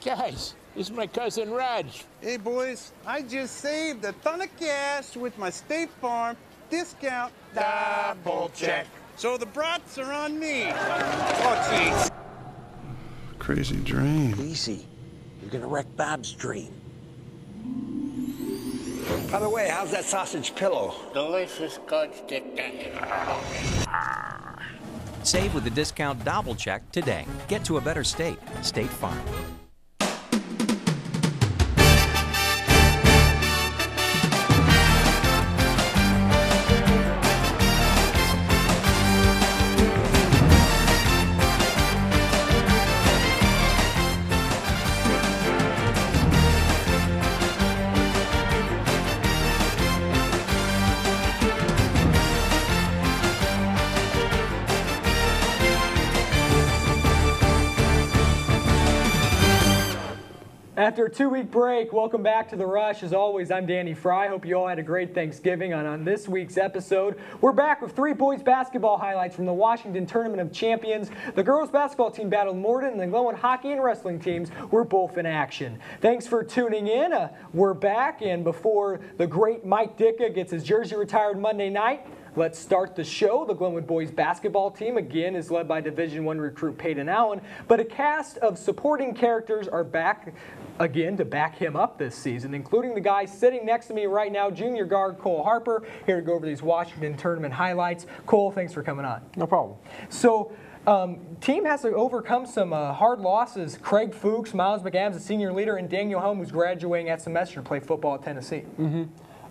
Guys, this is my cousin Raj. Hey boys, I just saved a ton of cash with my State Farm discount double check. So the brats are on me. Oh, geez. Crazy dream. Easy. You're gonna wreck Bob's dream. By the way, how's that sausage pillow? Delicious, good stick. Save with the discount double check today. Get to a better state. State Farm. After a 2-week break, welcome back to The Rush. As always, I'm Danny Fry. Hope you all had a great Thanksgiving. On this week's episode, we're back with 3 boys basketball highlights from the Washington Tournament of Champions. The girls basketball team battled Morden, and the Glenwood hockey and wrestling teams were both in action. Thanks for tuning in. We're back, and before the great Mike Ditka gets his jersey retired Monday night, let's start the show. The Glenwood boys basketball team, again, is led by Division I recruit Peyton Allen, but a cast of supporting characters are back again to back him up this season, including the guy sitting next to me right now, junior guard Cole Harper, here to go over these Washington Tournament highlights. Cole, thanks for coming on. No problem. So, team has to overcome some hard losses. Craig Fuchs, Miles McAdams, the senior leader, and Daniel Helm, who's graduating that semester to play football at Tennessee.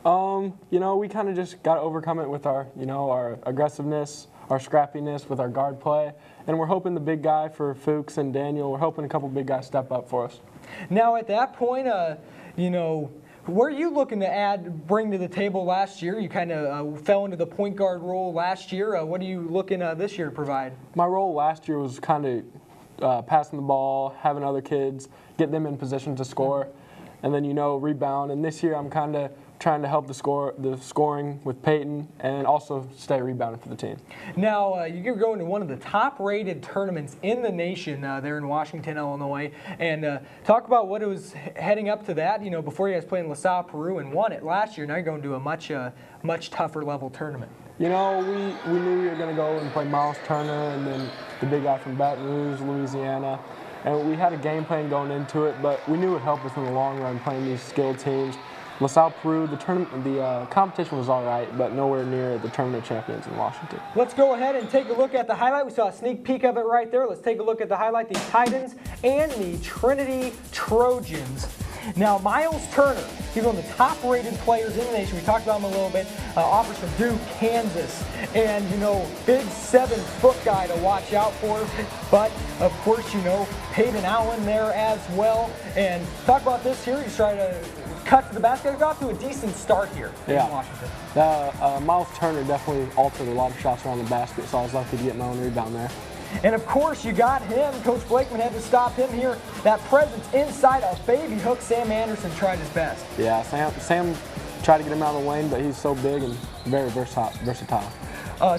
You know, we kind of just got to overcome it with our, our aggressiveness, our scrappiness with our guard play, and we're hoping the big guy for Fuchs and Daniel, we're hoping a couple big guys step up for us. Now, at that point, were you looking to bring to the table last year? You kind of fell into the point guard role last year. What are you looking this year to provide? My role last year was kind of passing the ball, having other kids, get them in position to score, and then, rebound. And this year I'm kind of trying to help the scoring with Peyton and also stay rebounding for the team. Now, you're going to one of the top-rated tournaments in the nation there in Washington, Illinois, and talk about what it was heading up to that. Before you guys played in LaSalle, Peru, and won it last year. Now you're going to a much tougher level tournament. We knew we were going to go and play Miles Turner and then the big guy from Baton Rouge, Louisiana. And we had a game plan going into it, but we knew it would help us in the long run playing these skilled teams. LaSalle, Peru, the competition was all right, but nowhere near the tournament champions in Washington. Let's go ahead and take a look at the highlight. We saw a sneak peek of it right there. Let's take a look at the highlight, the Titans and the Trinity Trojans. Now, Miles Turner, he's one of the top-rated players in the nation. We talked about him a little bit. Offers from Duke, Kansas, and, big 7-foot guy to watch out for. But, of course, Peyton Allen there as well. And talk about this here. He's trying to cut to the basket. Got off to a decent start here in Washington. Miles Turner definitely altered a lot of shots around the basket, so I was lucky to get my own rebound there. And of course, you got him. Coach Blakeman had to stop him here. That presence inside a baby hook. Sam Anderson tried his best. Yeah, Sam tried to get him out of the lane, but he's so big and very versatile.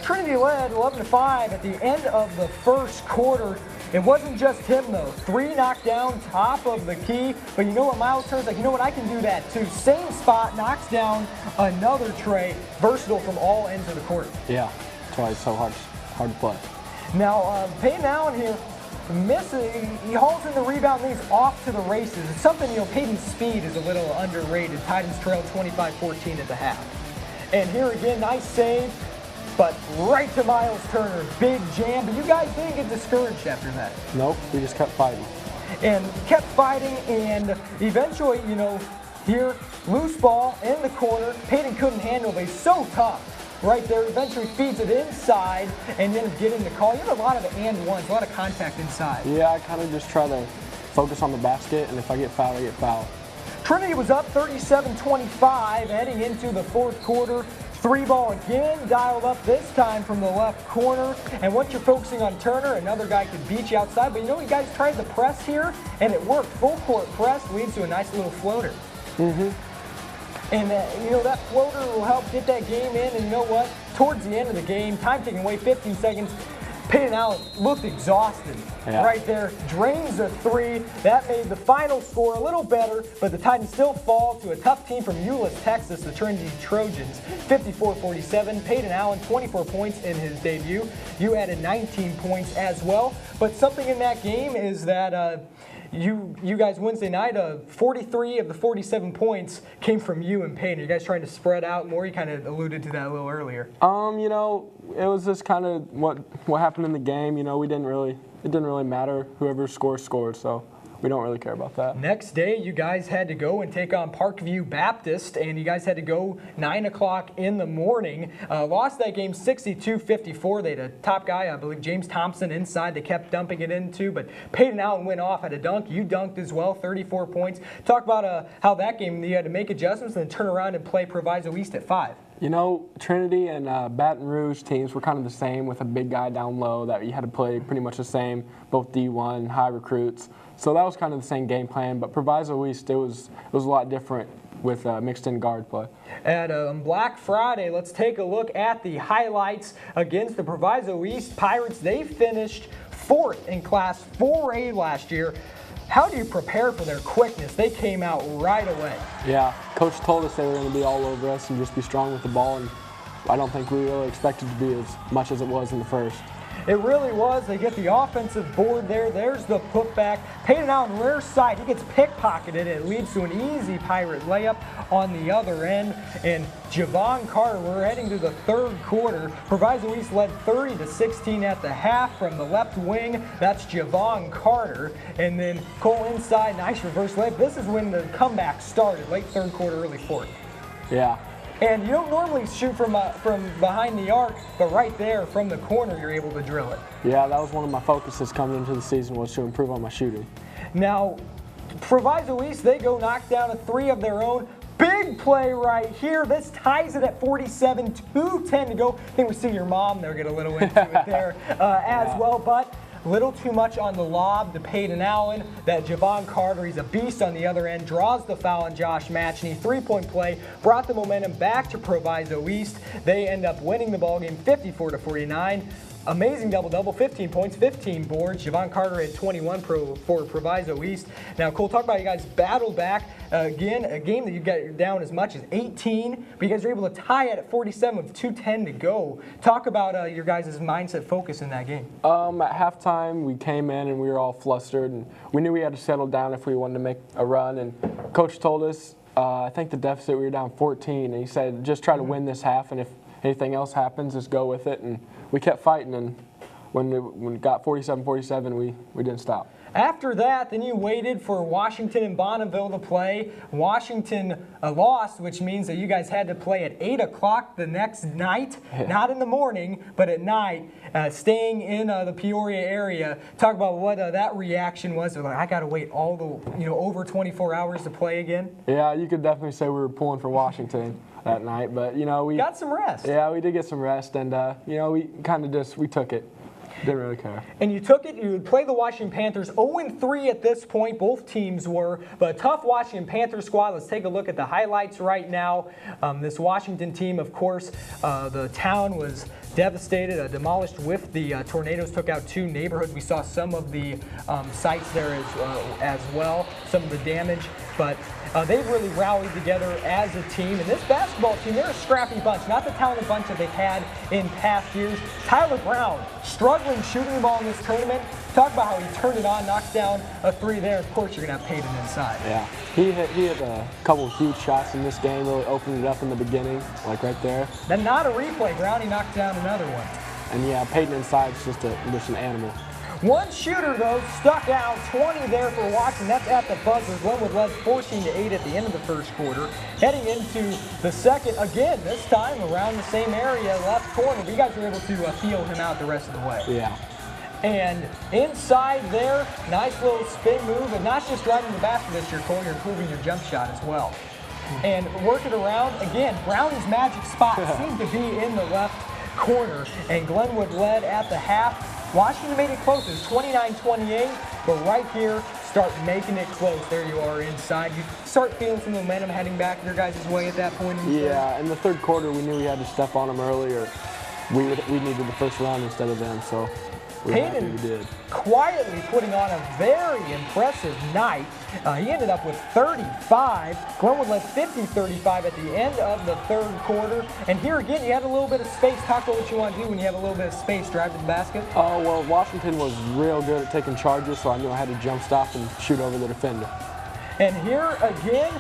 Trinity led 11-5 at the end of the first quarter. It wasn't just him, though. 3 knocked down, top of the key. But you know what, Miles Turner's like, I can do that too. Same spot, knocks down another tray. Versatile from all ends of the court. Yeah, that's why it's so hard to play. Now, Peyton Allen here, missing. He hauls in the rebound, and he's off to the races. It's something, Peyton's speed is a little underrated. Titans trailed 25-14 at the half. And here again, nice save. But right to Miles Turner, big jam. But you guys didn't get discouraged after that. Nope, we just kept fighting. And kept fighting, and eventually, here, loose ball in the corner. Peyton couldn't handle it, but he's so tough. Right there, eventually feeds it inside and then getting the call. You have a lot of and ones, a lot of contact inside. Yeah, I kind of just try to focus on the basket, and if I get fouled, I get fouled. Trinity was up 37-25 heading into the fourth quarter. 3-ball again, dialed up this time from the left corner. And once you're focusing on Turner, another guy could beat you outside. But you guys tried the press here, and it worked. Full court press leads to a nice little floater. And that floater will help get that game in. And you know what? Towards the end of the game, time taken away, 15 seconds. Peyton Allen looked exhausted right there. Drains a three. That made the final score a little better, but the Titans still fall to a tough team from Euless, Texas, the Trinity Trojans, 54-47. Peyton Allen, 24 points in his debut. You added 19 points as well. But something in that game is that you guys Wednesday night, 43 of the 47 points came from you and Peyton. You guys trying to spread out more? You kind of alluded to that a little earlier. You know, it was just kind of what happened in the game. You know, it didn't really matter. Whoever scored. So we don't really care about that. Next day, you guys had to go and take on Parkview Baptist, and you guys had to go 9 o'clock in the morning. Lost that game 62-54. They had a top guy, I believe, James Thompson inside. They kept dumping it into, but Peyton Allen went off, had a dunk. You dunked as well, 34 points. Talk about how that game, you had to make adjustments and then turn around and play Proviso East at 5. You know, Trinity and Baton Rouge teams were kind of the same with a big guy down low that you had to play pretty much the same, both D1, high recruits. So that was kind of the same game plan, but Proviso East, it was a lot different with mixed in guard play. At Black Friday, let's take a look at the highlights against the Proviso East Pirates. They finished 4th in Class 4A last year. How do you prepare for their quickness? They came out right away. Yeah, Coach told us they were going to be all over us and just be strong with the ball, and I don't think we really expected to be as much as it was in the first. It really was. They get the offensive board there. There's the putback. Peyton Allen, rear side. He gets pickpocketed. It leads to an easy Pirate layup on the other end. And Javon Carter, we're heading to the third quarter. Proviso East led 30-16 at the half from the left wing. That's Javon Carter. And then Cole inside. Nice reverse layup. This is when the comeback started. Late third quarter, early fourth. Yeah. And you don't normally shoot from behind the arc, but right there from the corner, you're able to drill it. Yeah, that was one of my focuses coming into the season, was to improve on my shooting. Now, Proviso East, they go knock down a 3 of their own. Big play right here. This ties it at 47, 2:10 to go. I think we see your mom there get a little into it there as well, but a little too much on the lob to Peyton Allen. That Javon Carter, he's a beast on the other end, draws the foul on Josh Matchney. 3-point play brought the momentum back to Proviso East. They end up winning the ballgame 54-49. Amazing double-double, 15 points, 15 boards. Javon Carter had 21 for Proviso East. Now, Cole, talk about you guys battled back. Again, a game that you got down as much as 18, but you guys were able to tie it at 47 with 2:10 to go. Talk about your guys' mindset focus in that game. At halftime, we came in and we were all flustered, and we knew we had to settle down if we wanted to make a run. And Coach told us, I think the deficit, we were down 14, and he said, just try to win this half, and if anything else happens, just go with it. And we kept fighting, and when we got 47-47, we didn't stop. After that, then you waited for Washington and Bonneville to play. Washington lost, which means that you guys had to play at 8 o'clock the next night, not in the morning, but at night, staying in the Peoria area. Talk about what that reaction was. Like, I got to wait all the, over 24 hours to play again. Yeah, you could definitely say we were pulling for Washington that night, but we got some rest. Yeah, we did get some rest, and we kind of we took it. Didn't really care. And you took it. You would play the Washington Panthers 0-3 at this point. Both teams were, but a tough Washington Panthers squad. Let's take a look at the highlights right now. This Washington team, of course, the town was devastated, demolished with the tornadoes. Took out 2 neighborhoods. We saw some of the sites there as well, some of the damage, but they've really rallied together as a team. And this basketball team, they're a scrappy bunch, not the talented bunch that they've had in past years. Tyler Brown, struggling shooting the ball in this tournament. Talk about how he turned it on, knocked down a 3 there. Of course, you're going to have Peyton inside. Yeah, he hit a couple of huge shots in this game, really opened it up in the beginning, like right there. Then not a replay. Brownie knocked down another one. And yeah, Peyton inside is just an animal. One shooter, though, stuck out. 20 there for Watson. That's at the buzzer. Glenwood led 14-8 at the end of the first quarter. Heading into the second, again, this time around the same area, left corner. But you guys were able to feel him out the rest of the way. Yeah. And inside there, nice little spin move. And not just driving the basket this year, Cole, you're improving your jump shot as well. And working around, again, Brownie's magic spot seemed to be in the left corner. And Glenwood led at the half. Washington made it close. It was 29-28, but right here, start making it close. There you are inside. You start feeling some momentum heading back your guys' way at that point. Yeah, in the third quarter, we knew we had to step on them earlier. we needed the first round instead of them, so we're happy Peyton we did. quietly putting on a very impressive night. He ended up with 35. Glenwood led 50-35 at the end of the third quarter. And here again, you had a little bit of space. Talk about what you want to do when you have a little bit of space. Drive to the basket. Oh, well, Washington was real good at taking charges, so I knew I had to jump stop and shoot over the defender. And here again,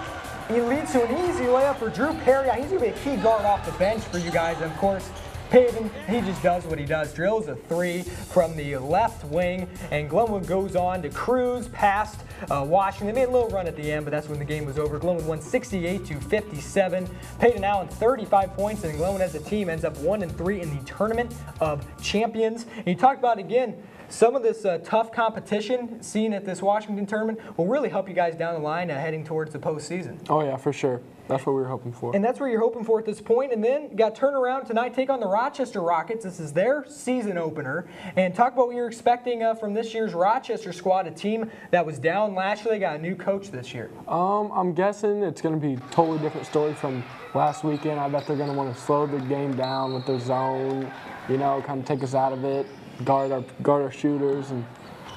he leads to an easy layup for Drew Perry. He's going to be a key guard off the bench for you guys. And of course, Peyton, he just does what he does. Drills a three from the left wing, and Glenwood goes on to cruise past Washington. They made a little run at the end, but that's when the game was over. Glenwood won 68-57. Peyton Allen 35 points, and Glenwood as a team ends up 1-3 in the Tournament of Champions. And you talked about again, some of this tough competition seen at this Washington tournament will really help you guys down the line heading towards the postseason. Oh yeah, for sure. That's what we were hoping for. And that's what you're hoping for at this point. And then you got to turn around tonight, take on the Rochester Rockets. This is their season opener. And talk about what you're expecting from this year's Rochester squad, a team that was down last year. They got a new coach this year. I'm guessing it's going to be a totally different story from last weekend. I bet they're going to want to slow the game down with their zone, you know, kind of take us out of it, guard our shooters, and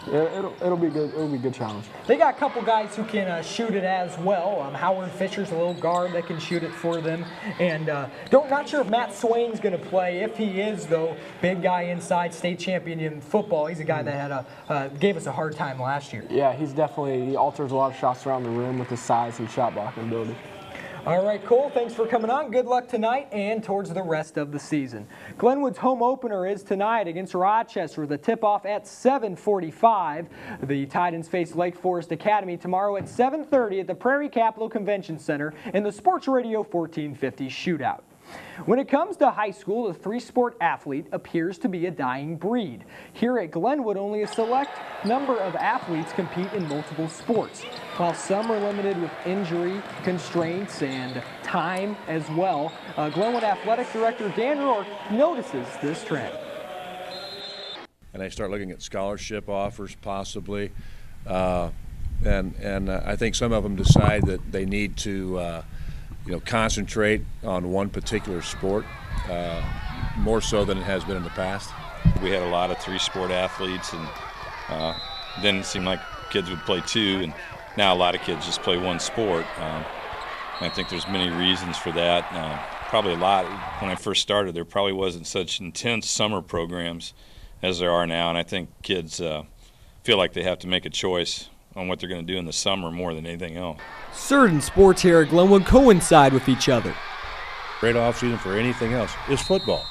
it'll be good. It'll be a good challenge. They got a couple guys who can shoot it as well. Howard Fisher's a little guard that can shoot it for them. And not sure if Matt Swain's going to play. If he is, though, big guy inside, state champion in football. He's a guy that had gave us a hard time last year. Yeah, he alters a lot of shots around the rim with his size and shot blocking ability. All right, Cole, thanks for coming on. Good luck tonight and towards the rest of the season. Glenwood's home opener is tonight against Rochester. The tip-off at 7:45. The Titans face Lake Forest Academy tomorrow at 7:30 at the Prairie Capital Convention Center in the Sports Radio 1450 shootout. When it comes to high school, the three-sport athlete appears to be a dying breed. Here at Glenwood, only a select number of athletes compete in multiple sports, while some are limited with injury, constraints, and time as well. Glenwood Athletic Director Dan Rourke notices this trend. And they start looking at scholarship offers possibly, and I think some of them decide that they need to concentrate on one particular sport, more so than it has been in the past. We had a lot of three-sport athletes, and didn't seem like kids would play two, and now a lot of kids just play one sport. I think there's many reasons for that. Probably a lot. When I first started, there probably wasn't such intense summer programs as there are now, and I think kids feel like they have to make a choice on what they're going to do in the summer more than anything else. Certain sports here at Glenwood coincide with each other. Great off-season for anything else is football.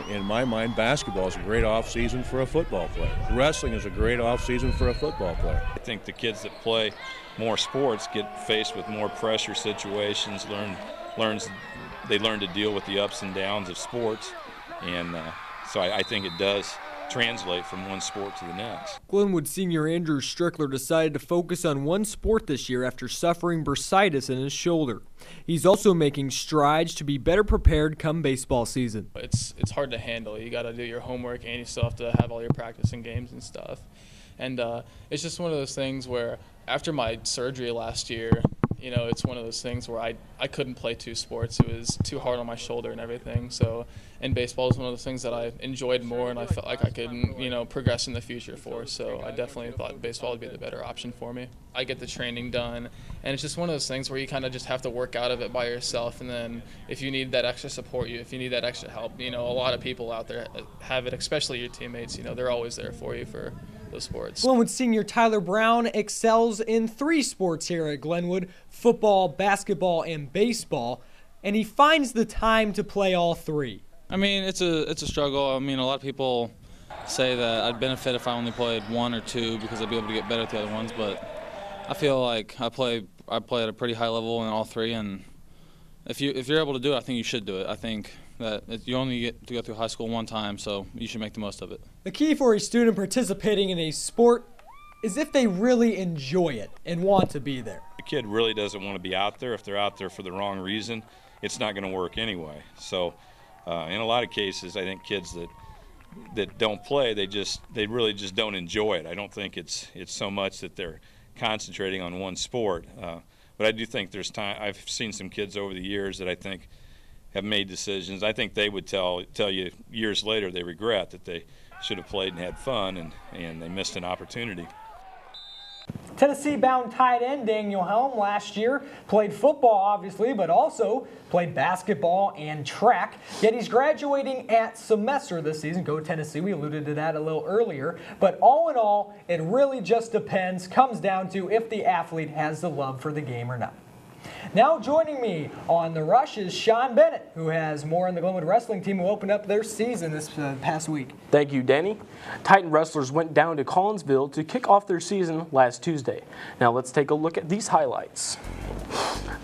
In my mind, basketball is a great off-season for a football player. Wrestling is a great off-season for a football player. I think the kids that play more sports get faced with more pressure situations, they learn to deal with the ups and downs of sports, and so I think it does translate from one sport to the next. Glenwood senior Andrew Strickler decided to focus on one sport this year after suffering bursitis in his shoulder. He's also making strides to be better prepared come baseball season. It's hard to handle. You got to do your homework and you still have to have all your practice and games and stuff. And it's just one of those things where after my surgery last year, it's one of those things where I couldn't play two sports. It was too hard on my shoulder and everything. So, and baseball is one of those things that I enjoyed more and I felt like I could, progress in the future for. So I definitely thought baseball would be the better option for me. I get the training done, and it's just one of those things where you kind of just have to work out of it by yourself. And then if you need that extra support, if you need that extra help, a lot of people out there have it, especially your teammates. They're always there for you for those sports. Glenwood senior Tyler Brown excels in three sports here at Glenwood: football, basketball, and baseball, and he finds the time to play all three. I mean, it's a struggle. I mean, a lot of people say that I'd benefit if I only played one or two because I'd be able to get better at the other ones, but I feel like I play at a pretty high level in all three, and if you're able to do it, I think you should do it. I think that you only get to go through high school one time, so you should make the most of it. The key for a student participating in a sport is if they really enjoy it and want to be there. The kid really doesn't want to be out there. If they're out there for the wrong reason, it's not going to work anyway. So in a lot of cases, I think kids that don't play, they really just don't enjoy it. I don't think it's so much that they're concentrating on one sport, but I do think there's time. I've seen some kids over the years that I think have made decisions. I think they would tell you years later they regret that they should have played and had fun, and they missed an opportunity. Tennessee-bound tight end Daniel Helm last year played football, obviously, but also played basketball and track. Yet he's graduating at semester this season. Go Tennessee, we alluded to that a little earlier. But all in all, it really just depends, comes down to if the athlete has the love for the game or not. Now joining me on The Rush is Sean Bennett, who has more on the Glenwood wrestling team who opened up their season this past week. Thank you, Danny. Titan wrestlers went down to Collinsville to kick off their season last Tuesday. Now let's take a look at these highlights.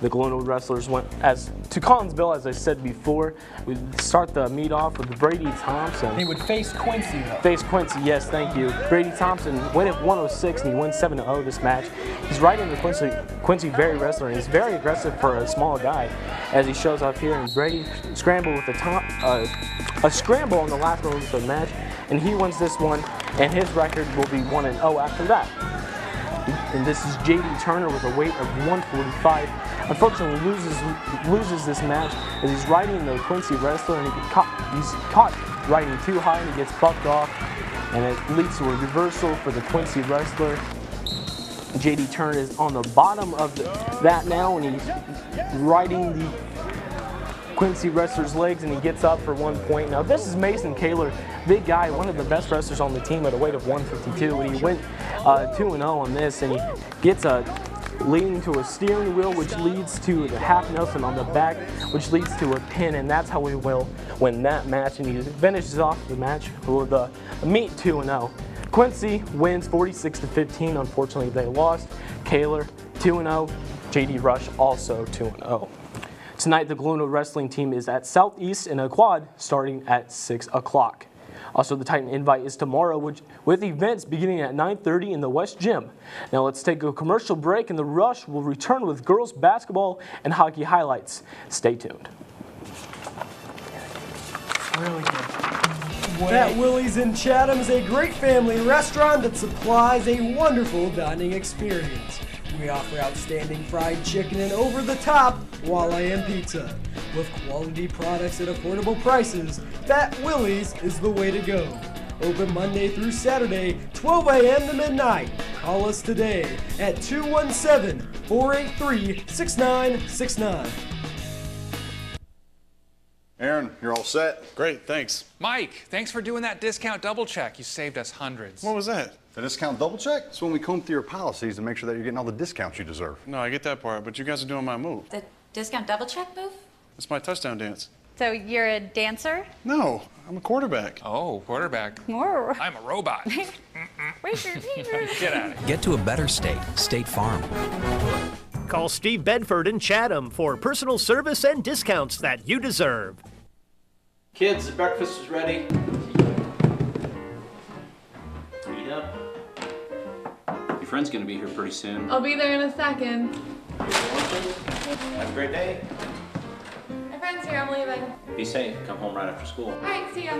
The Glenwood wrestlers went to Collinsville, as I said before. We start the meet off with Brady Thompson. He would face Quincy, though. Face Quincy, yes, thank you. Brady Thompson went at 106 and he wins 7-0 this match. He's right into Quincy very wrestler, and he's very aggressive for a small guy, as he shows up here. And Brady scrambled with a scramble on the last moment of the match, and he wins this one, and his record will be 1-0 after that. And this is J.D. Turner with a weight of 145. Unfortunately, loses this match as he's riding the Quincy wrestler, and he's caught riding too high, and he gets bucked off, and it leads to a reversal for the Quincy wrestler. J.D. Turner is on the bottom of that now, and he's riding the Quincy wrestler's legs, and he gets up for 1 point. Now this is Mason Kaler, big guy, one of the best wrestlers on the team at a weight of 152, and he went 2-0 on this, and he gets leading to a steering wheel, which leads to the half Nelson on the back, which leads to a pin, and that's how we will win that match, and he finishes off the match with the meet 2-0. Quincy wins 46-15. Unfortunately, they lost. Kaler 2-0. JD Rush also 2-0. Tonight, the Glenwood wrestling team is at Southeast in a quad starting at 6 o'clock. Also, the Titan invite is tomorrow with events beginning at 9:30 in the West Gym. Now let's take a commercial break, and the Rush will return with girls basketball and hockey highlights. Stay tuned. Really good. At Willie's in Chatham is a great family restaurant that supplies a wonderful dining experience. We offer outstanding fried chicken and over-the-top Walleye pizza. With quality products at affordable prices, Fat Willie's is the way to go. Open Monday through Saturday, 12 a.m. to midnight. Call us today at 217-483-6969. Aaron, you're all set. Great, thanks. Mike, thanks for doing that discount double check. You saved us hundreds. What was that? The discount double check? It's when we comb through your policies to make sure that you're getting all the discounts you deserve. No, I get that part, but you guys are doing my move. The discount double check move? It's my touchdown dance. So you're a dancer? No, I'm a quarterback. Oh, quarterback. Whoa. I'm a robot. Where's your Get out of here. Get to a better state. State Farm. Call Steve Bedford in Chatham for personal service and discounts that you deserve. Kids, the breakfast is ready. Eat up. Your friend's gonna be here pretty soon. I'll be there in a second. Have a great day. My friend's here, I'm leaving. Be safe. Come home right after school. All right, see ya.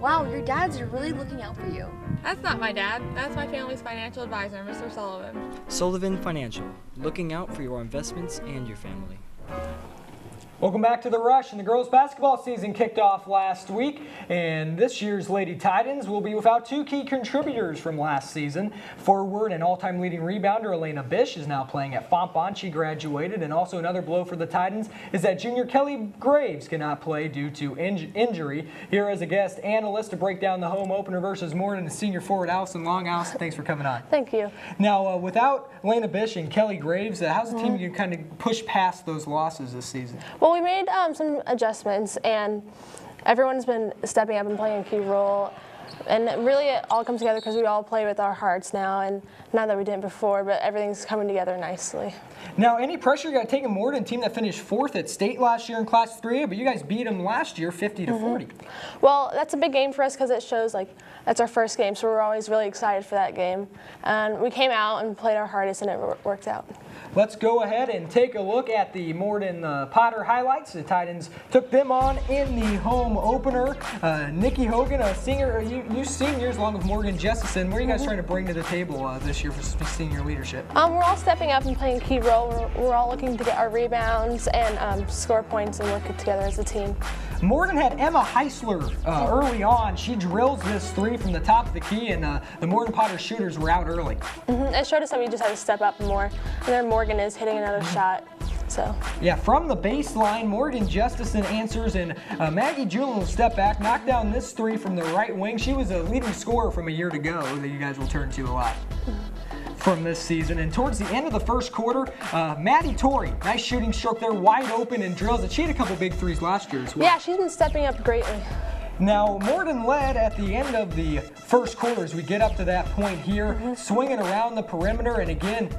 Wow, your dads are really looking out for you. That's not my dad. That's my family's financial advisor, Mr. Sullivan. Sullivan Financial, looking out for your investments and your family. Welcome back to The Rush, and the girls basketball season kicked off last week, and this year's Lady Titans will be without two key contributors from last season. Forward and all-time leading rebounder Elena Bish is now playing at Fontbonne. She graduated, and also another blow for the Titans is that junior Kelly Graves cannot play due to injury. Here as a guest analyst to break down the home opener versus Morton is senior forward Allison Long. Allison, thanks for coming on. Thank you. Now, without Elena Bish and Kelly Graves, how's the team going to kind of push past those losses this season? Well, we made some adjustments, and everyone's been stepping up and playing a key role. And really, it all comes together because we all play with our hearts now, and not that we didn't before, but everything's coming together nicely. Now, any pressure you got to take a Morton team that finished 4th at state last year in Class 3A, but you guys beat them last year 50-40. Well, that's a big game for us because it shows like that's our first game, so we're always really excited for that game. And we came out and played our hardest, and it worked out. Let's go ahead and take a look at the Morden Potter highlights. The Titans took them on in the home opener. Nikki Hogan, a senior, you seniors along with Morgan Justison, what are you guys trying to bring to the table this year for senior leadership? We're all stepping up and playing a key role. We're all looking to get our rebounds and score points and work it together as a team. Morden had Emma Heisler early on. She drills this three from the top of the key, and the Morden Potter shooters were out early. It showed us that we just had to step up more. And then Morgan is hitting another shot. So. Yeah, from the baseline, Morgan Justison answers, and Maggie Julian will step back, knock down this three from the right wing. She was a leading scorer from a year ago that you guys will turn to a lot from this season. And towards the end of the first quarter, Maddie Torrey, nice shooting stroke there, wide open and drills it. She had a couple big threes last year as well. Yeah, she's been stepping up greatly. Now, Morden led at the end of the first quarter as we get up to that point here, swinging around the perimeter, and again,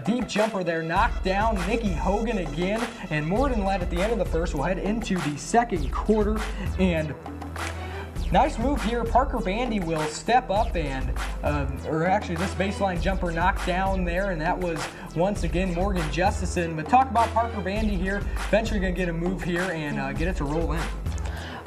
deep jumper there, knocked down Nikki Hogan again, and Morden led at the end of the first. We'll head into the second quarter, and nice move here. Parker Bandy will step up and, or actually this baseline jumper knocked down there, and that was once again Morgan Justison. But talk about Parker Bandy here. Eventually going to get a move here and get it to roll in.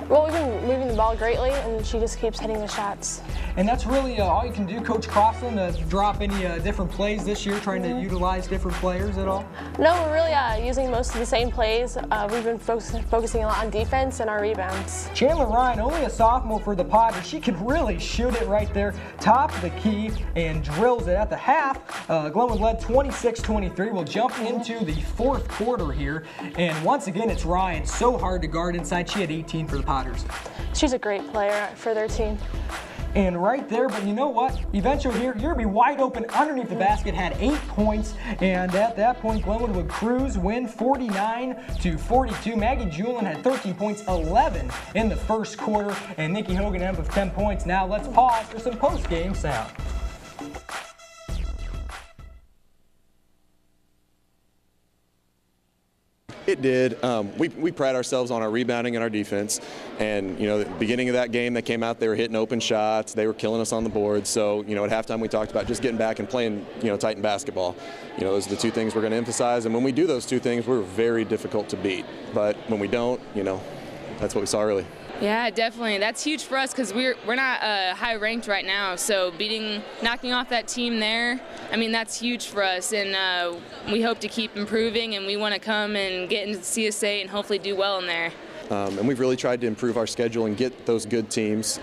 Well, we've been moving the ball greatly, and she just keeps hitting the shots. And that's really all you can do. Coach Crossland, drop any different plays this year, trying to utilize different players at all? No, we're really using most of the same plays. We've been focusing a lot on defense and our rebounds. Chandler Ryan, only a sophomore for the Potters. She can really shoot it right there, top of the key, and drills it at the half. Glenwood led 26-23. We'll jump into the fourth quarter here. And once again, it's Ryan. So hard to guard inside. She had 18 for the Potters. She's a great player for their team. And right there, but you know what? Eventually here, you're going to be wide open underneath the basket, had 8 points, and at that point, Glenwood would cruise, win 49-42. Maggie Julian had 13 points, 11 in the first quarter, and Nikki Hogan ended with 10 points. Now let's pause for some post-game sound. It did. We pride ourselves on our rebounding and our defense. And, you know, at the beginning of that game, they came out, they were hitting open shots, they were killing us on the board. So, you know, at halftime we talked about just getting back and playing, you know, Titan basketball. You know, those are the two things we're going to emphasize. And when we do those two things, we're very difficult to beat. But when we don't, you know, that's what we saw early. Yeah, definitely. That's huge for us because we're not high ranked right now. So knocking off that team there, I mean, that's huge for us. And we hope to keep improving, and we want to come and get into CSA and hopefully do well in there. And we've really tried to improve our schedule and get those good teams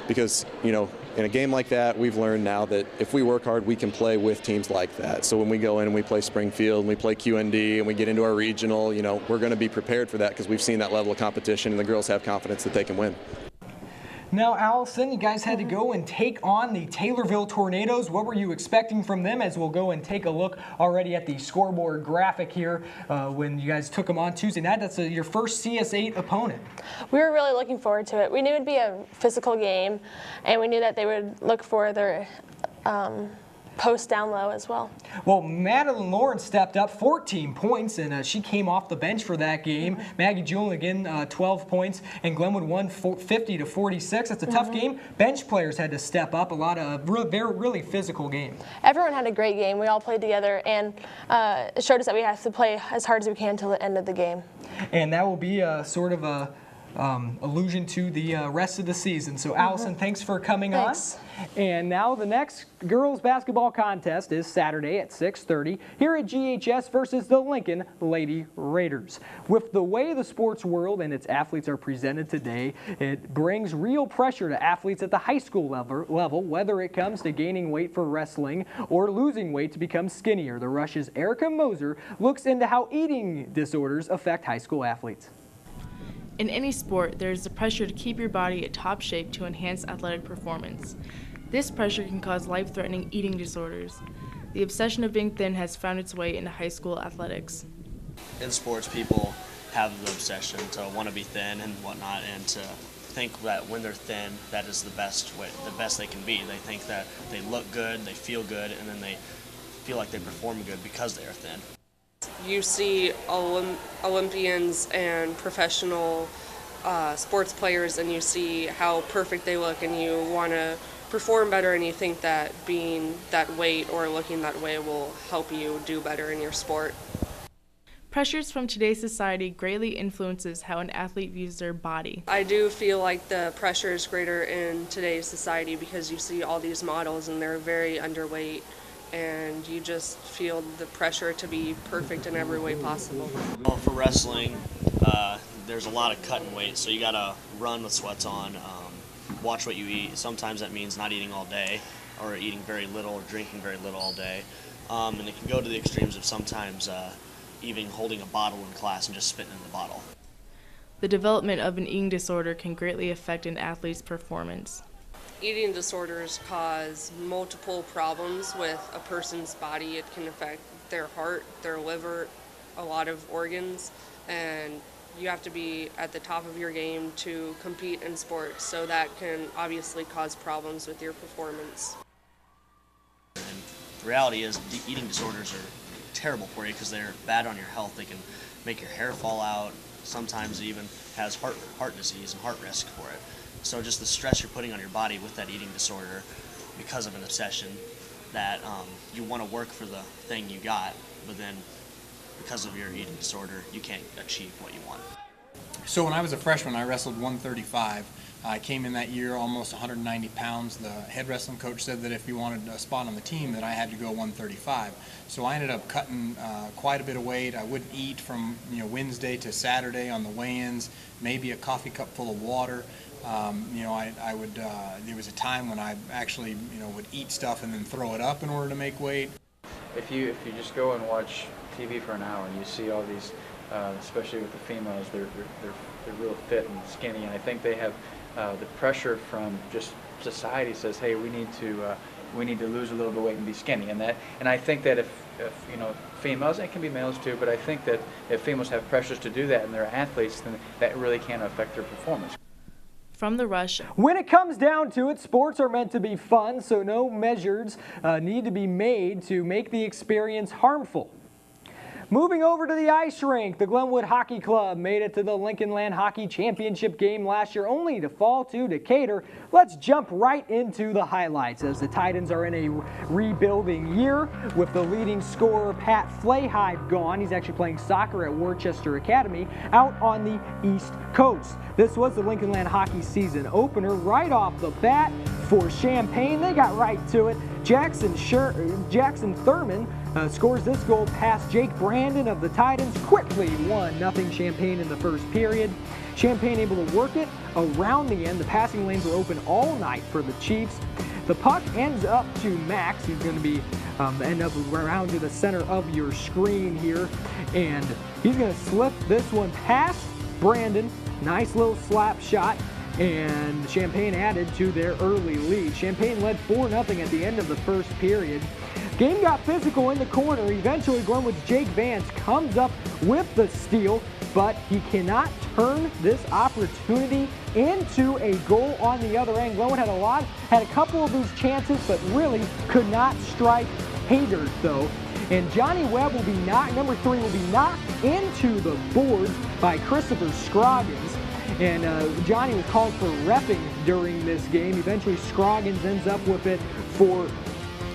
because, you know, in a game like that, we've learned now that if we work hard, we can play with teams like that. So when we go in and we play Springfield and we play QND and we get into our regional, you know, we're going to be prepared for that because we've seen that level of competition, and the girls have confidence that they can win. Now, Allison, you guys had to go and take on the Taylorville Tornadoes. What were you expecting from them? As we'll go and take a look already at the scoreboard graphic here when you guys took them on Tuesday night. That's your first CS8 opponent. We were really looking forward to it. We knew it would be a physical game, and we knew that they would look for their post down low as well. Well, Madeline Lawrence stepped up, 14 points, and she came off the bench for that game. Maggie Julian again, 12 points, and Glenwood won 50-46. It's a tough game. Bench players had to step up. A lot of really physical game. Everyone had a great game. We all played together, and it showed us that we have to play as hard as we can until the end of the game. And that will be sort of a allusion to the rest of the season. So, Allison, thanks for coming on. And now the next girls basketball contest is Saturday at 6:30 here at GHS versus the Lincoln Lady Raiders. With the way the sports world and its athletes are presented today, it brings real pressure to athletes at the high school level, whether it comes to gaining weight for wrestling or losing weight to become skinnier. The Rush's Erica Moser looks into how eating disorders affect high school athletes. In any sport, there is the pressure to keep your body at top shape to enhance athletic performance. This pressure can cause life-threatening eating disorders. The obsession of being thin has found its way into high school athletics. In sports, people have the obsession to want to be thin and whatnot, and to think that when they're thin, that is the best they can be. They think that they look good, they feel good, and then they feel like they perform good because they are thin. You see Olympians and professional sports players, and you see how perfect they look, and you want to perform better and you think that being that weight or looking that way will help you do better in your sport. Pressures from today's society greatly influences how an athlete views their body. I do feel like the pressure is greater in today's society because you see all these models and they're very underweight, and you just feel the pressure to be perfect in every way possible. Well, for wrestling, there's a lot of cutting weight, so you gotta run with sweats on, watch what you eat. Sometimes that means not eating all day, or eating very little, or drinking very little all day. And it can go to the extremes of sometimes even holding a bottle in class and just spitting in the bottle. The development of an eating disorder can greatly affect an athlete's performance. Eating disorders cause multiple problems with a person's body. It can affect their heart, their liver, a lot of organs, and you have to be at the top of your game to compete in sports, so that can obviously cause problems with your performance. And the reality is eating disorders are terrible for you because they're bad on your health. They can make your hair fall out. Sometimes it even has heart disease and heart risk for it. So just the stress you're putting on your body with that eating disorder because of an obsession that you want to work for the thing you got, but then because of your eating disorder, you can't achieve what you want. So when I was a freshman, I wrestled 135. I came in that year almost 190 pounds. The head wrestling coach said that if you wanted a spot on the team that I had to go 135. So I ended up cutting quite a bit of weight. I wouldn't eat from Wednesday to Saturday on the weigh-ins, maybe a coffee cup full of water. I would, there was a time when I actually would eat stuff and then throw it up in order to make weight. If you just go and watch TV for an hour and you see all these, especially with the females, they're real fit and skinny, and I think they have the pressure from just society says, hey, we need to lose a little bit of weight and be skinny, and I think that if females, and it can be males too, but I think that if females have pressures to do that and they're athletes, then that really can affect their performance. From the Rush. When it comes down to it, sports are meant to be fun, so no measures need to be made to make the experience harmful. Moving over to the ice rink, the Glenwood Hockey Club made it to the Lincoln Land Hockey Championship game last year, only to fall to Decatur. Let's jump right into the highlights as the Titans are in a rebuilding year with the leading scorer Pat Flahive gone. He's actually playing soccer at Worcester Academy out on the East Coast. This was the Lincoln Land Hockey season opener right off the bat for Champaign. They got right to it. Jackson Thurman scores this goal past Jake Brandon of the Titans. Quickly 1-0 Champaign in the first period. Champaign able to work it around the end. The passing lanes were open all night for the Chiefs. The puck ends up to Max. He's going to be end up around to the center of your screen here, and he's going to slip this one past Brandon. Nice little slap shot, and Champaign added to their early lead. Champaign led 4-0 at the end of the first period. Game got physical in the corner. Eventually, Glenwood's Jake Vance comes up with the steal, but he cannot turn this opportunity into a goal on the other end. Glenwood had a couple of these chances, but really could not strike Hayter though. And Johnny Webb will be knocked, number 3 will be knocked into the boards by Christopher Scroggins. And Johnny was called for reffing during this game. Eventually Scroggins ends up with it for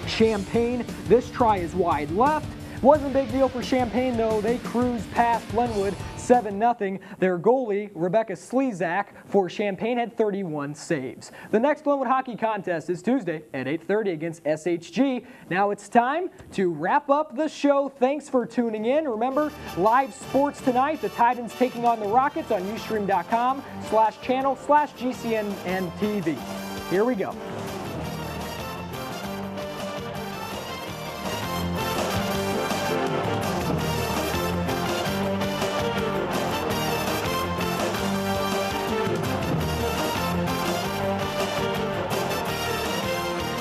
Champaign. This try is wide left. Wasn't a big deal for Champaign though. They cruised past Glenwood 7-0. Their goalie, Rebecca Slezak, for Champaign had 31 saves. The next Glenwood hockey contest is Tuesday at 8:30 against SHG. Now it's time to wrap up the show. Thanks for tuning in. Remember, live sports tonight. The Titans taking on the Rockets on Ustream.com/channel/GCNNTV. Here we go.